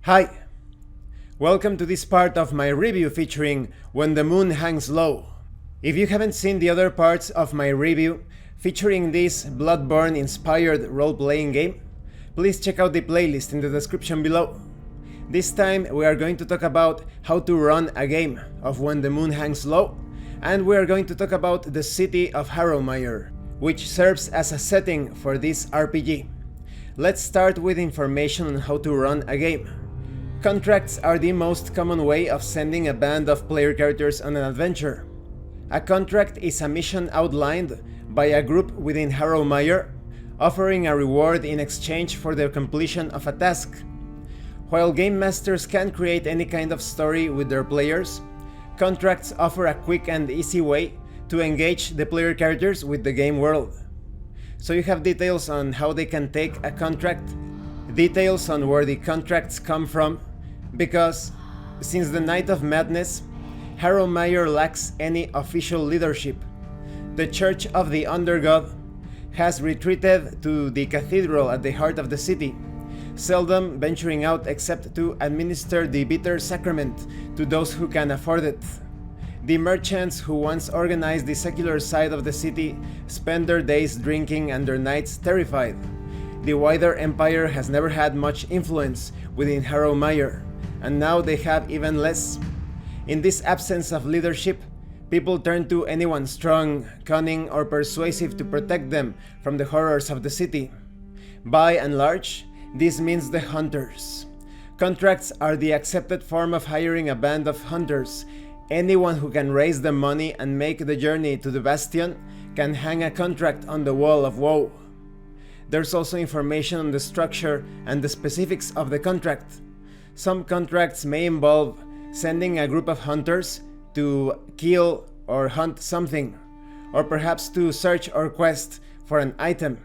Hi! Welcome to this part of my review featuring When the Moon Hangs Low. If you haven't seen the other parts of my review featuring this Bloodborne inspired role-playing game, please check out the playlist in the description below. This time we are going to talk about how to run a game of When the Moon Hangs Low, and we are going to talk about the city of Harrowmire, which serves as a setting for this RPG. Let's start with information on how to run a game. Contracts are the most common way of sending a band of player characters on an adventure. A contract is a mission outlined by a group within Harrowmire, offering a reward in exchange for the completion of a task. While game masters can create any kind of story with their players, contracts offer a quick and easy way to engage the player characters with the game world. So you have details on how they can take a contract, details on where the contracts come from, because since the Night of Madness, Harrowmire lacks any official leadership. The Church of the Undergod has retreated to the Cathedral at the heart of the city, seldom venturing out except to administer the bitter sacrament to those who can afford it. The merchants who once organized the secular side of the city spend their days drinking and their nights terrified. The wider empire has never had much influence within Harrowmire, and now they have even less. In this absence of leadership, people turn to anyone strong, cunning, or persuasive to protect them from the horrors of the city. By and large, this means the hunters. Contracts are the accepted form of hiring a band of hunters. Anyone who can raise the money and make the journey to the Bastion can hang a contract on the Wall of Woe. There's also information on the structure and the specifics of the contract. Some contracts may involve sending a group of hunters to kill or hunt something, or perhaps to search or quest for an item,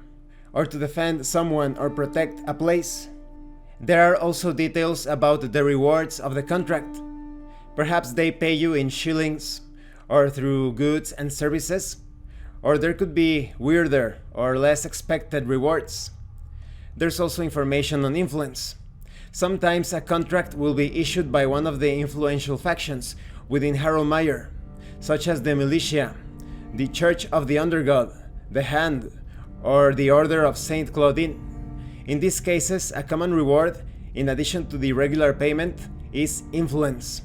or to defend someone or protect a place. There are also details about the rewards of the contract. Perhaps they pay you in shillings, or through goods and services, or there could be weirder or less expected rewards. There's also information on influence. Sometimes a contract will be issued by one of the influential factions within Harrowmire, such as the Militia, the Church of the Undergod, the Hand, or the Order of Saint Claudine. In these cases, a common reward, in addition to the regular payment, is influence.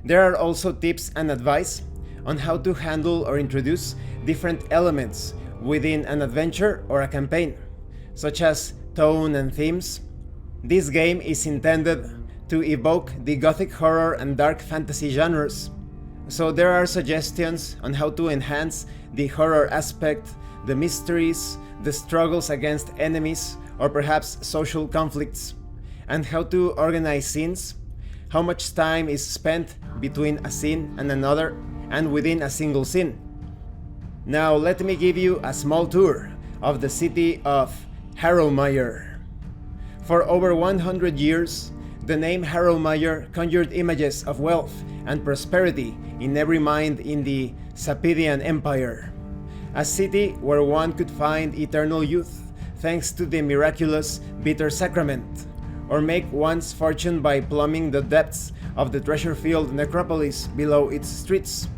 There are also tips and advice on how to handle or introduce different elements within an adventure or a campaign, such as tone and themes. This game is intended to evoke the gothic horror and dark fantasy genres, so there are suggestions on how to enhance the horror aspect, the mysteries, the struggles against enemies, or perhaps social conflicts, and how to organize scenes, how much time is spent between a scene and another, and within a single scene. Now let me give you a small tour of the city of Harrowmire. For over 100 years, the name Harrowmire conjured images of wealth and prosperity in every mind in the Sapedian Empire. A city where one could find eternal youth thanks to the miraculous bitter sacrament, or make one's fortune by plumbing the depths of the treasure-filled necropolis below its streets.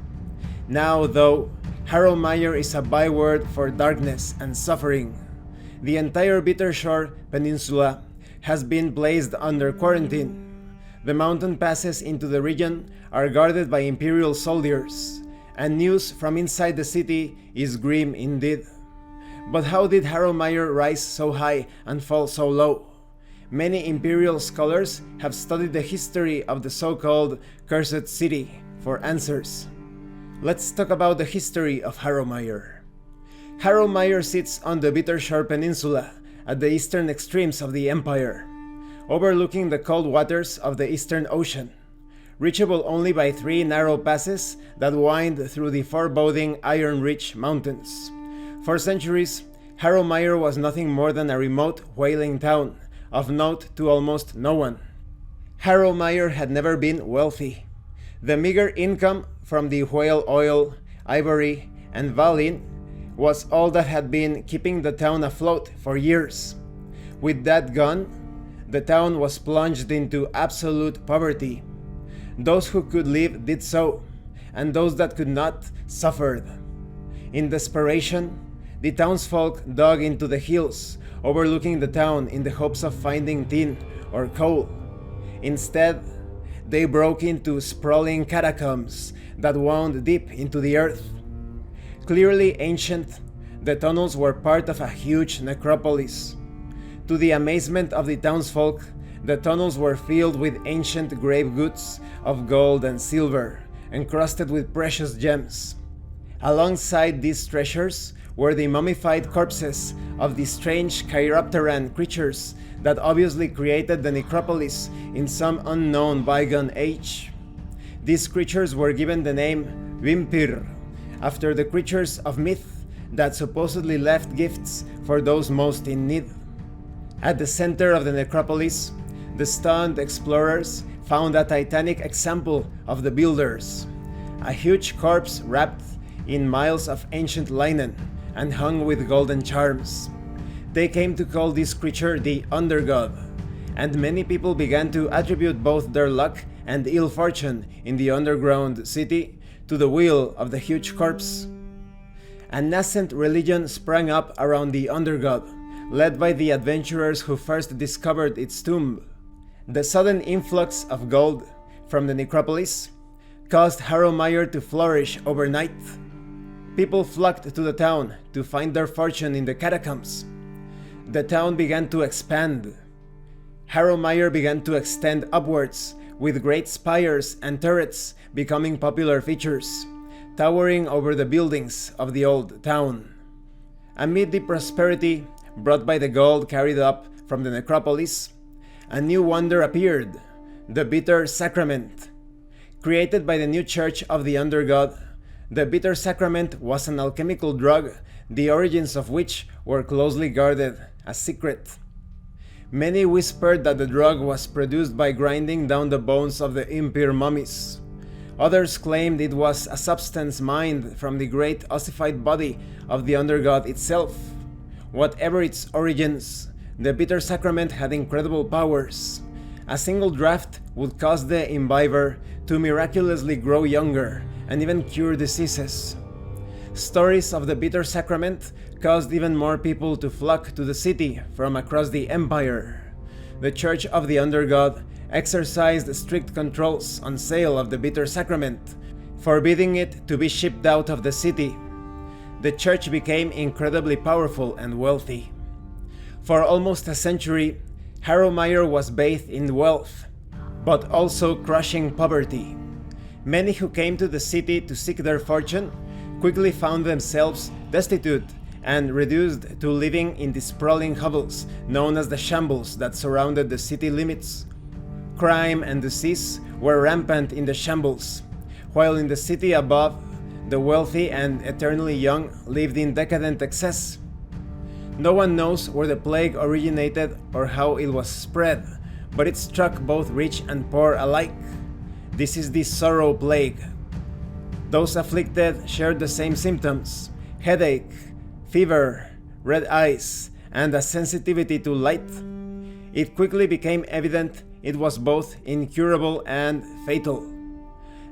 Now, though, Harrowmire is a byword for darkness and suffering. The entire Bittershore Peninsula has been placed under quarantine. The mountain passes into the region are guarded by Imperial soldiers, and news from inside the city is grim indeed. But how did Harrowmire rise so high and fall so low? Many Imperial scholars have studied the history of the so-called Cursed City for answers. Let's talk about the history of Harrowmire. Harrowmire sits on the Bittershore Peninsula at the eastern extremes of the Empire, overlooking the cold waters of the Eastern Ocean, reachable only by 3 narrow passes that wind through the foreboding Iron-rich mountains. For centuries, Harrowmire was nothing more than a remote whaling town, of note to almost no one. Harrowmire had never been wealthy. The meager income from the whale oil, ivory, and Valin was all that had been keeping the town afloat for years. With that gone, the town was plunged into absolute poverty. Those who could live did so, and those that could not suffered. In desperation, the townsfolk dug into the hills overlooking the town in the hopes of finding tin or coal. Instead, they broke into sprawling catacombs that wound deep into the earth. Clearly ancient, the tunnels were part of a huge necropolis. To the amazement of the townsfolk, the tunnels were filled with ancient grave goods of gold and silver, encrusted with precious gems. Alongside these treasures were the mummified corpses of the strange chiropteran creatures that obviously created the necropolis in some unknown bygone age. These creatures were given the name Vimpir, after the creatures of myth that supposedly left gifts for those most in need. At the center of the necropolis, the stunned explorers found a titanic example of the builders, a huge corpse wrapped in miles of ancient linen and hung with golden charms. They came to call this creature the Undergod, and many people began to attribute both their luck and ill fortune in the underground city to the will of the huge corpse. A nascent religion sprang up around the Undergod, led by the adventurers who first discovered its tomb. The sudden influx of gold from the necropolis caused Harrowmire to flourish overnight. People flocked to the town to find their fortune in the catacombs. The town began to expand. Harrowmire began to extend upwards, with great spires and turrets becoming popular features, towering over the buildings of the old town. Amid the prosperity brought by the gold carried up from the necropolis, a new wonder appeared, the Bitter Sacrament. Created by the new church of the Undergod, the Bitter Sacrament was an alchemical drug, the origins of which were closely guarded a secret. Many whispered that the drug was produced by grinding down the bones of the Impir mummies. Others claimed it was a substance mined from the great ossified body of the Undergod itself. Whatever its origins, the Bitter Sacrament had incredible powers. A single draught would cause the imbiber to miraculously grow younger and even cure diseases. Stories of the Bitter Sacrament caused even more people to flock to the city from across the empire. The Church of the Undergod exercised strict controls on sale of the Bitter Sacrament, forbidding it to be shipped out of the city. The church became incredibly powerful and wealthy. For almost a century, Harrowmire was bathed in wealth, but also crushing poverty. Many who came to the city to seek their fortune quickly found themselves destitute and reduced to living in the sprawling hovels known as the shambles that surrounded the city limits. Crime and disease were rampant in the shambles, while in the city above, the wealthy and eternally young lived in decadent excess. No one knows where the plague originated or how it was spread, but it struck both rich and poor alike. This is the Sorrow Plague. Those afflicted shared the same symptoms: headache, fever, red eyes, and a sensitivity to light. It quickly became evident it was both incurable and fatal.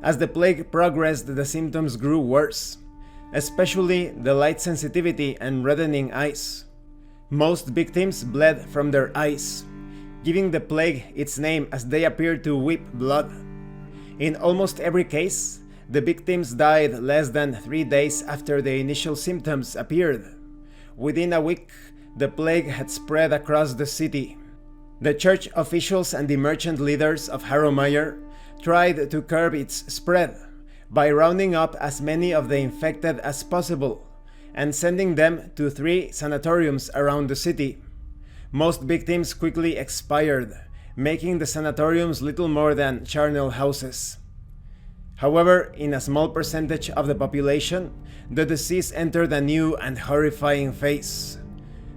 As the plague progressed, the symptoms grew worse, especially the light sensitivity and reddening eyes. Most victims bled from their eyes, giving the plague its name as they appeared to weep blood. In almost every case, the victims died less than 3 days after the initial symptoms appeared. Within a week, the plague had spread across the city. The church officials and the merchant leaders of Harrowmire tried to curb its spread by rounding up as many of the infected as possible and sending them to 3 sanatoriums around the city. Most victims quickly expired, making the sanatoriums little more than charnel houses. However, in a small percentage of the population, the disease entered a new and horrifying phase.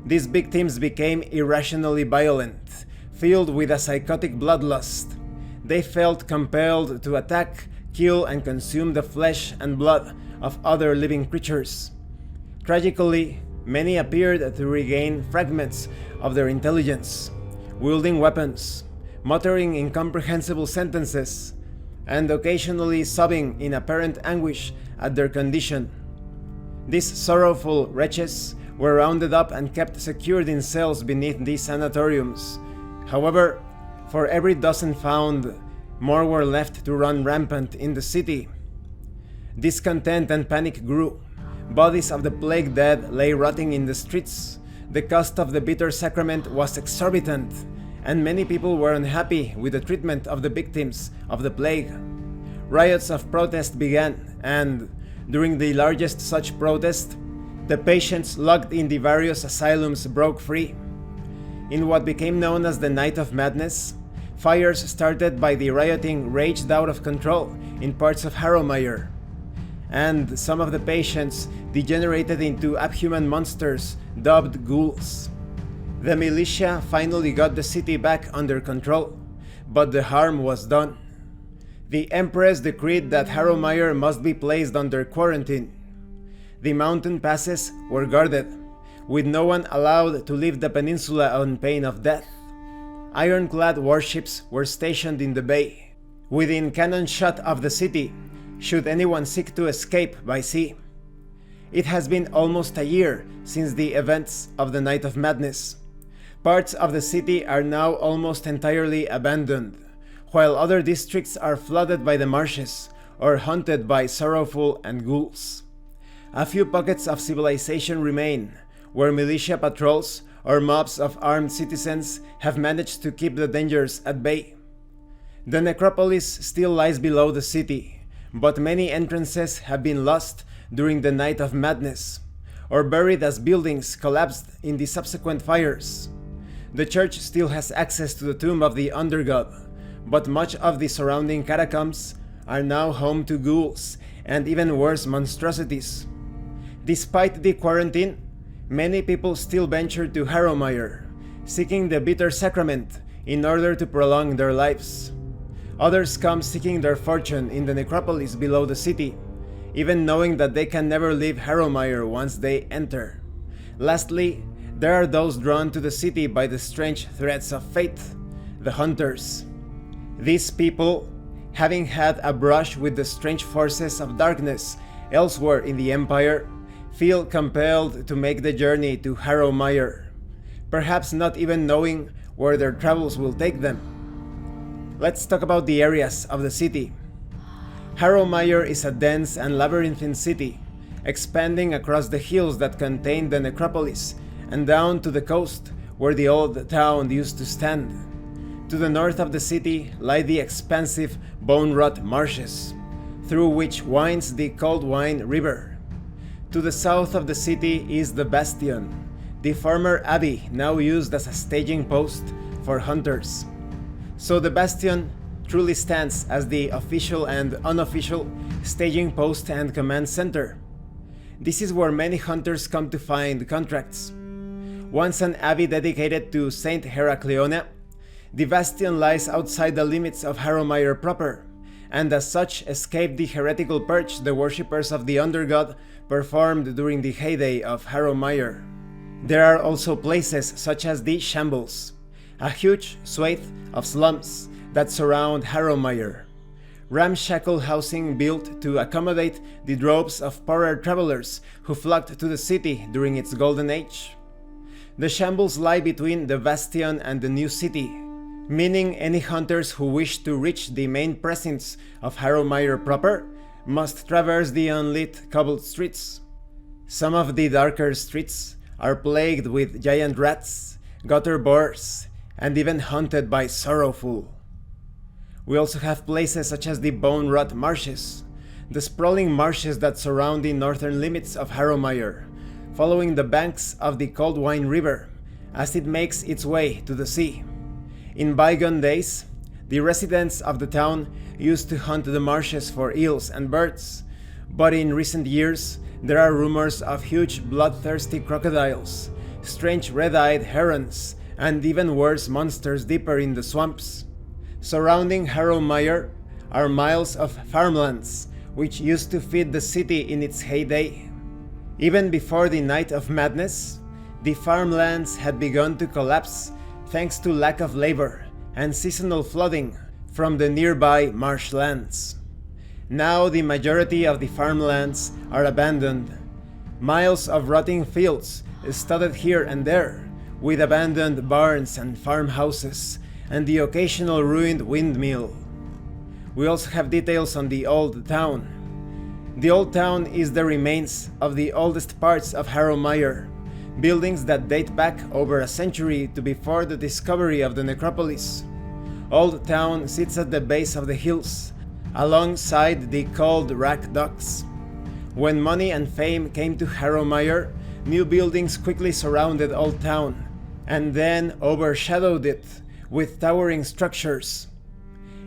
These victims became irrationally violent, filled with a psychotic bloodlust. They felt compelled to attack, kill, and consume the flesh and blood of other living creatures. Tragically, many appeared to regain fragments of their intelligence, wielding weapons, muttering incomprehensible sentences, and occasionally sobbing in apparent anguish at their condition. These sorrowful wretches were rounded up and kept secured in cells beneath these sanatoriums. However, for every dozen found, more were left to run rampant in the city. Discontent and panic grew. Bodies of the plague dead lay rotting in the streets. The cost of the bitter sacrament was exorbitant, and many people were unhappy with the treatment of the victims of the plague. Riots of protest began, and during the largest such protest, the patients locked in the various asylums broke free. In what became known as the Night of Madness, fires started by the rioting raged out of control in parts of Harrowmire, and some of the patients degenerated into abhuman monsters dubbed ghouls. The militia finally got the city back under control, but the harm was done. The Empress decreed that Harrowmire must be placed under quarantine. The mountain passes were guarded, with no one allowed to leave the peninsula on pain of death. Ironclad warships were stationed in the bay, within cannon shot of the city, should anyone seek to escape by sea. It has been almost a year since the events of the Night of Madness. Parts of the city are now almost entirely abandoned, while other districts are flooded by the marshes or haunted by sorrowful and ghouls. A few pockets of civilization remain, where militia patrols or mobs of armed citizens have managed to keep the dangers at bay. The necropolis still lies below the city, but many entrances have been lost during the Night of Madness, or buried as buildings collapsed in the subsequent fires. The church still has access to the tomb of the undergod, but much of the surrounding catacombs are now home to ghouls and even worse monstrosities. Despite the quarantine, many people still venture to Harrowmire, seeking the bitter sacrament in order to prolong their lives. Others come seeking their fortune in the necropolis below the city, even knowing that they can never leave Harrowmire once they enter. Lastly, there are those drawn to the city by the strange threats of fate, the hunters. These people, having had a brush with the strange forces of darkness elsewhere in the Empire, feel compelled to make the journey to Harrowmire, perhaps not even knowing where their travels will take them. Let's talk about the areas of the city. Harrowmire is a dense and labyrinthine city, expanding across the hills that contain the necropolis and down to the coast where the old town used to stand. To the north of the city lie the expansive bone-rot marshes, through which winds the Cold Wine River. To the south of the city is the Bastion, the former abbey now used as a staging post for hunters. So the Bastion truly stands as the official and unofficial staging post and command center. This is where many hunters come to find contracts. Once an abbey dedicated to Saint Heracleona, the Bastion lies outside the limits of Harrowmire proper, and as such escaped the heretical purge the worshippers of the undergod performed during the heyday of Harrowmire. There are also places such as the Shambles, a huge swathe of slums that surround Harrowmire, ramshackle housing built to accommodate the droves of poorer travelers who flocked to the city during its golden age. The Shambles lie between the Bastion and the new city, meaning any hunters who wish to reach the main precincts of Harrowmire proper must traverse the unlit cobbled streets. Some of the darker streets are plagued with giant rats, gutter boars, and even haunted by sorrowful. We also have places such as the Bone-Rot Marshes, the sprawling marshes that surround the northern limits of Harrowmire, following the banks of the Cold Wine River as it makes its way to the sea. In bygone days, the residents of the town used to hunt the marshes for eels and birds, but in recent years there are rumors of huge bloodthirsty crocodiles, strange red-eyed herons, and even worse monsters deeper in the swamps. Surrounding Harrowmire are miles of farmlands, which used to feed the city in its heyday. Even before the Night of Madness, the farmlands had begun to collapse thanks to lack of labor and seasonal flooding from the nearby marshlands. Now the majority of the farmlands are abandoned. Miles of rotting fields studded here and there, with abandoned barns and farmhouses, and the occasional ruined windmill. We also have details on the Old Town. The Old Town is the remains of the oldest parts of Harrowmire, buildings that date back over a century to before the discovery of the necropolis. Old Town sits at the base of the hills, alongside the cold rack docks. When money and fame came to Harrowmire, new buildings quickly surrounded Old Town, and then overshadowed it with towering structures.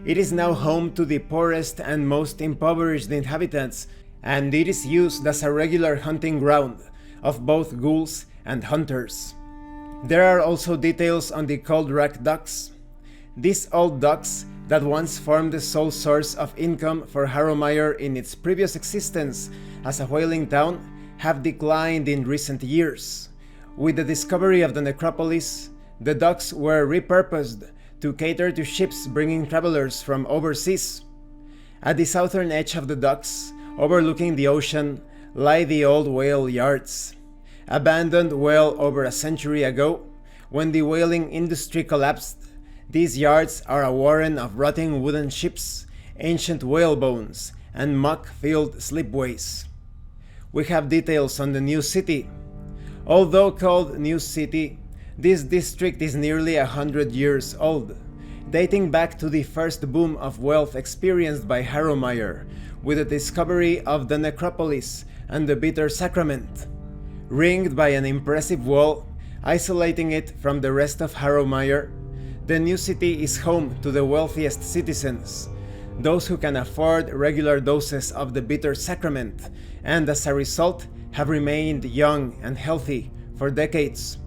It is now home to the poorest and most impoverished inhabitants, and it is used as a regular hunting ground of both ghouls and hunters. There are also details on the cold rack docks. These old docks that once formed the sole source of income for Harrowmire in its previous existence as a whaling town have declined in recent years. With the discovery of the necropolis, the docks were repurposed to cater to ships bringing travelers from overseas. At the southern edge of the docks, overlooking the ocean, lie the old whale yards. Abandoned well over a century ago, when the whaling industry collapsed, these yards are a warren of rotting wooden ships, ancient whale bones, and muck-filled slipways. We have details on the New City. Although called New City, this district is nearly 100 years old, dating back to the first boom of wealth experienced by Harrowmire, with the discovery of the necropolis and the Bitter Sacrament. Ringed by an impressive wall, isolating it from the rest of Harrowmire, the New City is home to the wealthiest citizens, those who can afford regular doses of the Bitter Sacrament, and as a result have remained young and healthy for decades.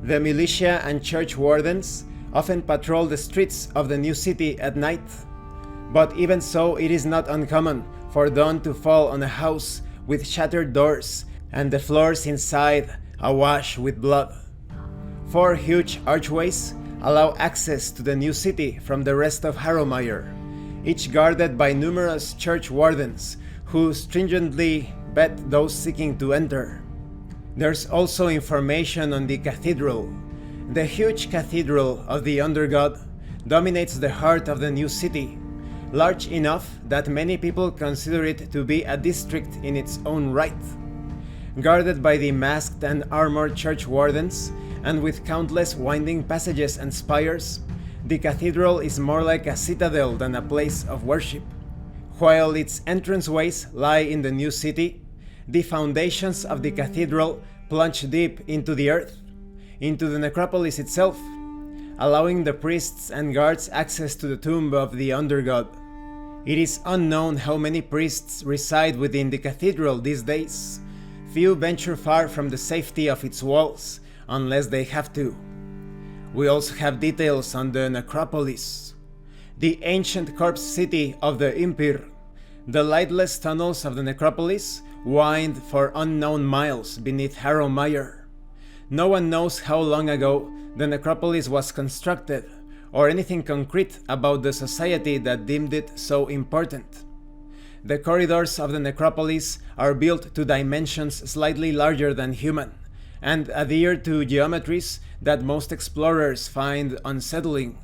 The militia and church wardens often patrol the streets of the New City at night, but even so it is not uncommon for dawn to fall on a house with shattered doors and the floors inside awash with blood. 4 huge archways allow access to the New City from the rest of Harrowmire, each guarded by numerous church wardens who stringently vet those seeking to enter. There's also information on the Cathedral. The huge Cathedral of the Undergod dominates the heart of the New City, large enough that many people consider it to be a district in its own right. Guarded by the masked and armored church wardens, and with countless winding passages and spires, the cathedral is more like a citadel than a place of worship. While its entranceways lie in the New City, the foundations of the cathedral plunge deep into the earth, into the necropolis itself, allowing the priests and guards access to the tomb of the Undergod. It is unknown how many priests reside within the cathedral these days. Few venture far from the safety of its walls, unless they have to. We also have details on the necropolis, the ancient corpse city of the Impir. The lightless tunnels of the necropolis wind for unknown miles beneath Harrowmire. No one knows how long ago the necropolis was constructed, or anything concrete about the society that deemed it so important. The corridors of the necropolis are built to dimensions slightly larger than human, and adhere to geometries that most explorers find unsettling.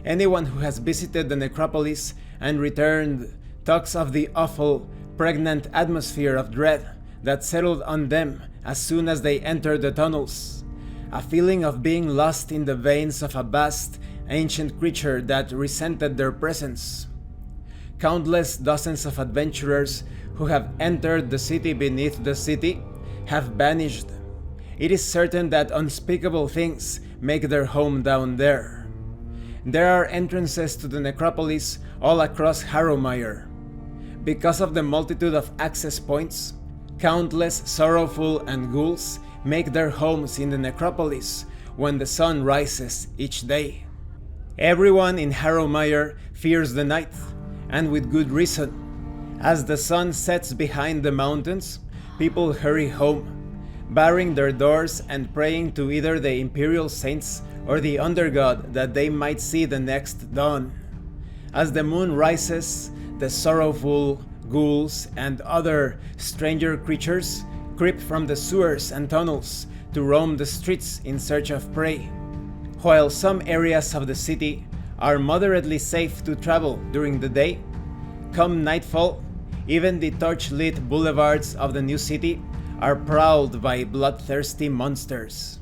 Anyone who has visited the necropolis and returned talks of the awful, pregnant atmosphere of dread that settled on them as soon as they entered the tunnels, a feeling of being lost in the veins of a vast, ancient creature that resented their presence. Countless dozens of adventurers who have entered the city beneath the city have vanished. It is certain that unspeakable things make their home down there. There are entrances to the necropolis all across Harrowmire. Because of the multitude of access points, countless sorrowful and ghouls make their homes in the necropolis when the sun rises each day. Everyone in Harrowmire fears the night, and with good reason. As the sun sets behind the mountains, people hurry home, barring their doors and praying to either the Imperial Saints or the undergod that they might see the next dawn. As the moon rises, the sorrowful ghouls and other stranger creatures creep from the sewers and tunnels to roam the streets in search of prey. While some areas of the city are moderately safe to travel during the day, come nightfall, even the torch-lit boulevards of the new city are prowled by bloodthirsty monsters.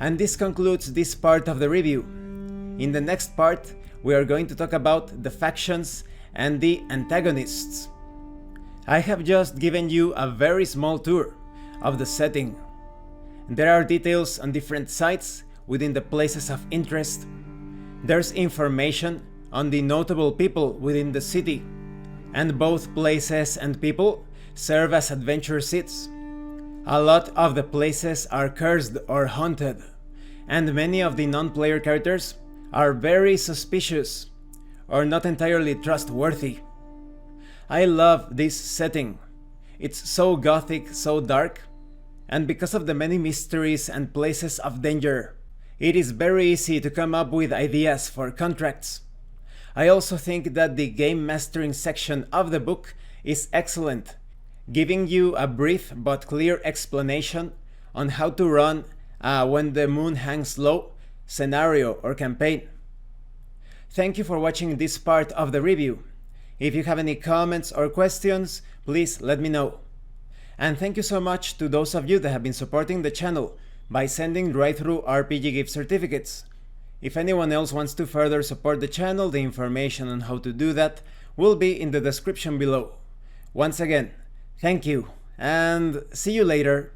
And this concludes this part of the review. In the next part, we are going to talk about the factions and the antagonists. I have just given you a very small tour of the setting. There are details on different sites within the places of interest. There's information on the notable people within the city, and both places and people serve as adventure seats. A lot of the places are cursed or haunted, and many of the non-player characters are very suspicious or not entirely trustworthy. I love this setting. It's so gothic, so dark, and because of the many mysteries and places of danger, it is very easy to come up with ideas for contracts. I also think that the game mastering section of the book is excellent, giving you a brief but clear explanation on how to run a when the moon hangs low scenario or campaign. Thank you for watching this part of the review. If you have any comments or questions, please let me know. And thank you so much to those of you that have been supporting the channel by sending drive-thru RPG gift certificates. If anyone else wants to further support the channel, the information on how to do that will be in the description below. Once again, thank you, and see you later.